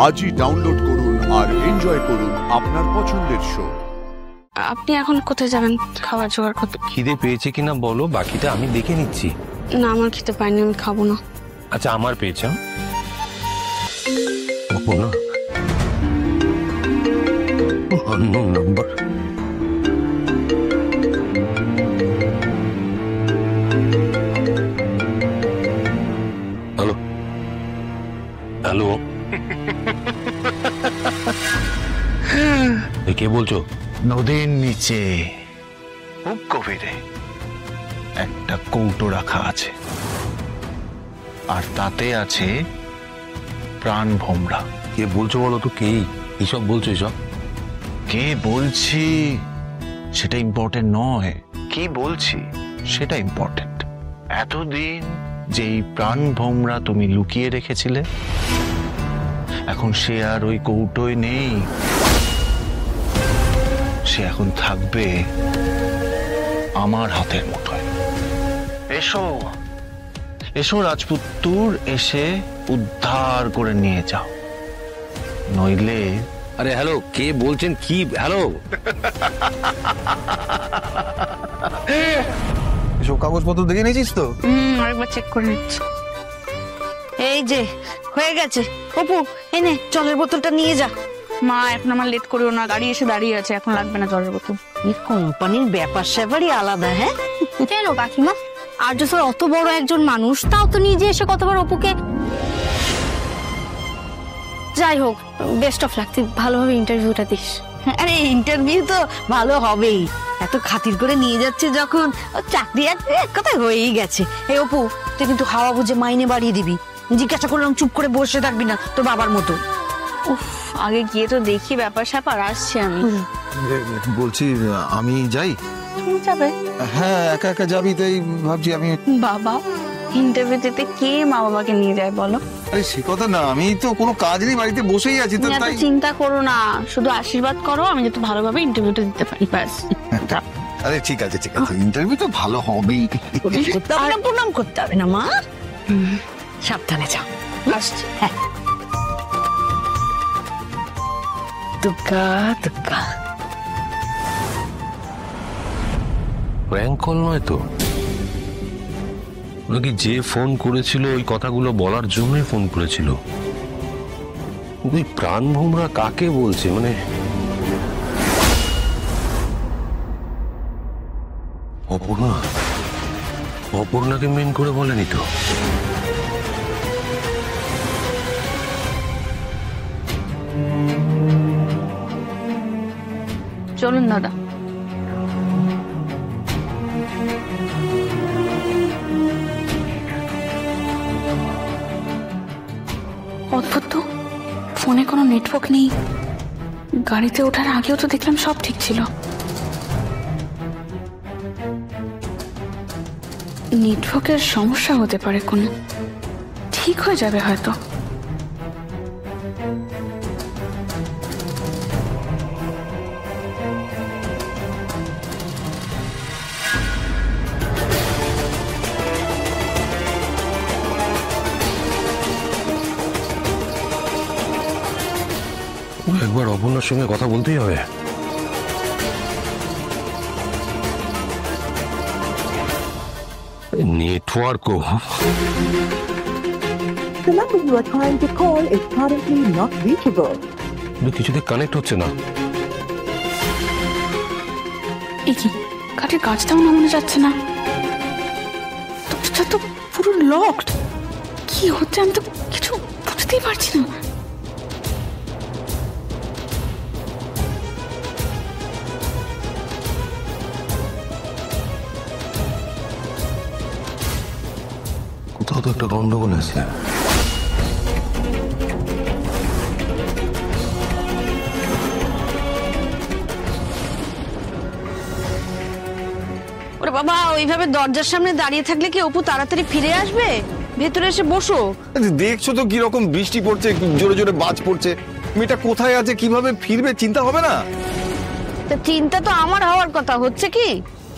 আজই ডাউনলোড করুন আর এনজয় করুন আপনার পছন্দের শো। আপনি এখন কোথায় যাবেন খাবার জোগাড় করতে? খিদে পেয়েছে কিনা বলো, বাকিটা আমি দেখে নিচ্ছি। না, আমার খেতে পাইনি, আমি খাবো না। আচ্ছা, আমার পেয়েছে নাম্বার। হ্যালো হ্যালো, কে বলছো? নদীর নিচে খুব গভীরে একটা কৌটো রাখা আছে, আর তাতে আছে প্রাণ ভোমরা। কে বলছো বলো তো? কে এসব বলছো? এসব কে বলছি সেটা ইম্পর্টেন্ট নয়, কি বলছি সেটা ইম্পর্টেন্ট। এতদিন যেই প্রাণ ভোমরা তুমি লুকিয়ে রেখেছিলে, এখন সে আর ওই কৌটোয় নেই। সে এখন থাকবে আমার হাতের মুঠোয়। এসো এসো রাজপুত্তুর, এসে উদ্ধার করে নিয়ে যাও, নইলে। আরে হ্যালো, কে বলছেন? কি হ্যালো? এসব কাগজপত্র দেখে নিয়েছিস তো? আরেকবার চেক করে নিচ্ছি। এই যে হয়ে গেছে। অপু, এনে জলের বোতলটা নিয়ে যা। মা, এখন আমার লেট করিও না, গাড়ি এসে দাঁড়িয়ে আছে, এখন লাগবে না জলের বোতল। এই কোম্পানির ব্যাপার স্যাপারই আলাদা। হ্যাঁ কেন কাকিমা? আর্য স্যার অত বড় একজন মানুষ, তাও তো নিজে এসে কতবার অপুকে। যাই হোক, বেস্ট অফ লাক, তুই ভালোভাবে ইন্টারভিউটা দিস। আরে ইন্টারভিউ তো ভালো হবেই, এত খাতির করে নিয়ে যাচ্ছে যখন, চাকরি এক কথায় হয়েই গেছে। এই অপু, তুই কিন্তু হাওয়া বুঝে মাইনে বাড়িয়ে দিবি। জিজ্ঞাসা করলাম, চুপ করে বসে থাকবি না তোর বাবার মতো। উফ, আগে গিয়ে তো দেখি ব্যাপার স্যাপার, আসছি আমি। বলছি আমি যাই? তুমি যাবে? হ্যাঁ, একা একা যাবি তাই ভাবছি আমি। বাবা, ইন্টারভিউ দিতে কে মা বাবাকে নিয়ে যায় বলো? আরে সে কথা না, আমি তো কোনো কাজ নেই, বাড়িতে বসেই আছি তো, তাই। চিন্তা করো না, শুধু আশীর্বাদ করো আমি যাতে ভালোভাবে ইন্টারভিউটা দিতে পারি, ব্যাস। আরে ঠিক আছে ঠিক আছে, ইন্টারভিউ তো ভালো হবেই। প্রণাম করতে হবে না মা, সাবধানে যাও। আসছি। হ্যাঁ, দুর্গা দুর্গা। প্র্যাঙ্ক কল নয় তো? নাকি যে ফোন করেছিল ওই কথাগুলো বলার জন্যই ফোন করেছিল? ওই প্রাণ ভোমরা কাকে বলছে? মানে অপর্ণাকে মেন করে বলেনি তো? চলুন দাদা। অদ্ভুত তো, ফোনে কোনো নেটওয়ার্ক নেই। গাড়িতে ওঠার আগেও তো দেখলাম সব ঠিক ছিল। নেটওয়ার্কের সমস্যা হতে পারে কোনো, ঠিক হয়ে যাবে হয়তো। একবার অপর্ণার সঙ্গে কথা বলতেই হবে। নেটওয়ার্কও The number you are trying to call is currently not reachable. কিছুতে কানেক্ট হচ্ছে না। কি কাঠের কাজটাও নামানো যাচ্ছে না, দরজা তো পুরো লকড। কি হচ্ছে আমি তো কিছু বুঝতেই পারছি না। কোথাও তো একটা গন্ডগোল আছে। ওরে বাবা, ওইভাবে দরজার সামনে দাঁড়িয়ে থাকলে কি অপু তাড়াতাড়ি ফিরে আসবে? ভেতরে এসে বসো। দেখছো তো কিরকম বৃষ্টি পড়ছে, জোরে জোরে বাজ পড়ছে। মেয়েটা কোথায় আছে, কিভাবে ফিরবে, চিন্তা হবে না? চিন্তা তো আমার হওয়ার কথা, হচ্ছে কি?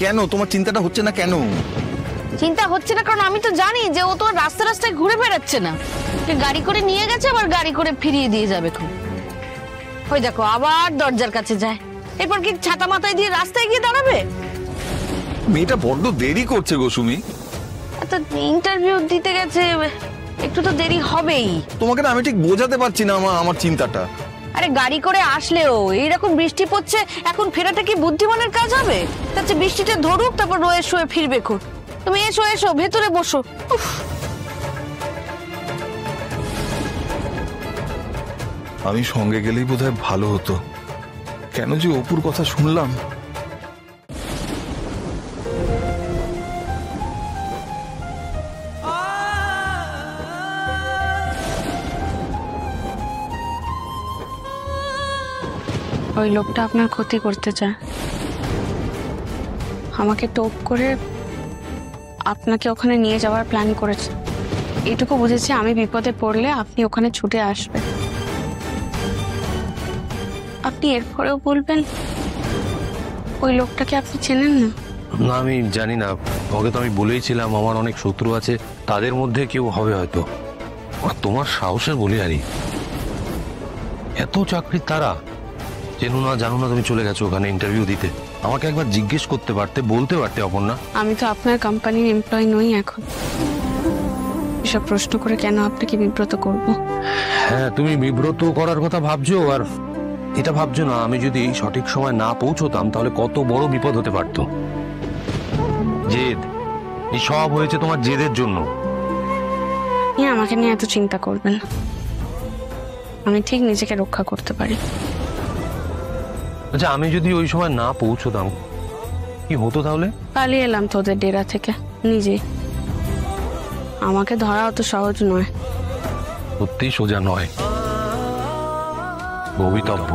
কেন তোমার চিন্তাটা হচ্ছে না কেন? চিন্তা হচ্ছে না কারণ আমি তো জানি যে ও তো আর রাস্তায় ঘুরে বেড়াচ্ছে না, গাড়ি করে নিয়ে গেছে আবার গাড়ি করে ফিরিয়ে দিয়ে যাবে। ওই দেখো আবার দরজার কাছে যায়, এরপর কি ছাতা মাথায় দিয়ে রাস্তায় গিয়ে দাঁড়াবে? মেয়েটা বড্ড দেরি করছে গো সুমি। ইন্টারভিউ দিতে গেছে, একটু তো দেরি হবেই। তোমাকে না আমি ঠিক বোঝাতে পারছি না আমার চিন্তাটা। আরে গাড়ি করে আসলেও এইরকম বৃষ্টি পড়ছে, এখন ফেরাটা কি বুদ্ধিমানের কাজ হবে? তার চেয়ে বৃষ্টিতে ধরুক, তারপর রয়ে শুয়ে ফিরবে। তুমি এসো এসো, ভেতরে বসো। আমি সঙ্গে গেলেই বোধহয় ভালো হতো, কেন যে অপুর কথা শুনলাম। ওই লোকটা আপনার ক্ষতি করতে চায়, আমাকে টোপ করে আপনাকে ওখানে নিয়ে যাওয়ার প্ল্যান করেছে। এটুকু বুঝেছি আমি বিপদে পড়লে আপনি ওখানে ছুটে আসবেন। আপনি এরপরেও বলবেন ওই লোকটাকে আপনি চেনেন না? না, আমি জানি না। ওকে তো আমি বলেইছিলাম আমার অনেক শত্রু আছে, তাদের মধ্যে কেউ হবে হয়তো। আর তোমার সাহসের বলি আরি, এত চাকরির তারা, চেনো না জানো না, তুমি চলে গেছো ওখানে ইন্টারভিউ দিতে। আমাকে একবার জিজ্ঞেস করতে পারতে, বলতে পারতে অপর্ণা। আমি তো আপনার কোম্পানির এমপ্লয়ি নই এখন, এসব প্রশ্ন করে কেন আপনাকে বিব্রত করব? হ্যাঁ, তুমি বিব্রত করার কথা ভাবছো, আর এটা ভাবছো না আমি যদি সঠিক সময় না পৌঁছতাম তাহলে কত বড় বিপদ হতে পারতো। জেদ, এই সব হয়েছে তোমার জেদের জন্য। আমাকে নিয়ে এত চিন্তা করবেন না, আমি ঠিক নিজেকে রক্ষা করতে পারি। আচ্ছা, আমি যদি ওই সময় না পৌঁছতাম কি হতো তাহলে? পালিয়ে এলাম তোদের ডেরা থেকে নিজেই। আমাকে ধরা অত সহজ নয়। সত্যি সোজা নয়, ভবিতব্য।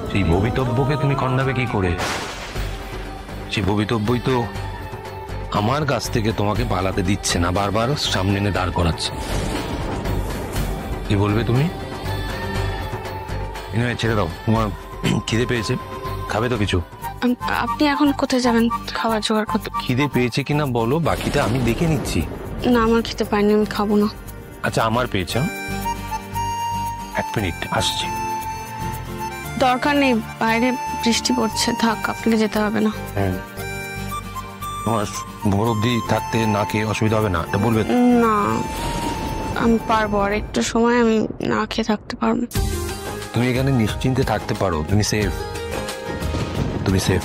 সেই ভবিতব্যকে তুমি খণ্ডাবে কি করে? সেই ভবিতব্যই তো আমার কাছ থেকে তোমাকে পালাতে দিচ্ছে না, বারবার সামনে এনে দাঁড় করাচ্ছে। কি বলবে তুমি? ছেড়ে দাও, তোমার খিদে পেয়েছে, খাবে তো কিছু? আপনি এখন কোথায় যাবেন খাবার জোগাড় করতে? খিদে পেয়েছে কিনা বলো, বাকিটা আমি দেখে নিচ্ছি। না, আমার খেতে পাইনি, আমি খাবো না। আচ্ছা, আমার পেয়েছে, এক মিনিট আসছি। দরকার নেই, বাইরে বৃষ্টি পড়ছে, থাক, আপনাকে যেতে হবে না। হ্যাঁ, তোমার ভোর অব্দি থাকতে না খেয়ে অসুবিধা হবে না, এটা বলবে? না, আমি পারবো, আর একটু সময় আমি না খেয়ে থাকতে পারবো। তুমি এখানে নিশ্চিন্তে থাকতে পারো, তুমি সেফ, তুমি সেফ।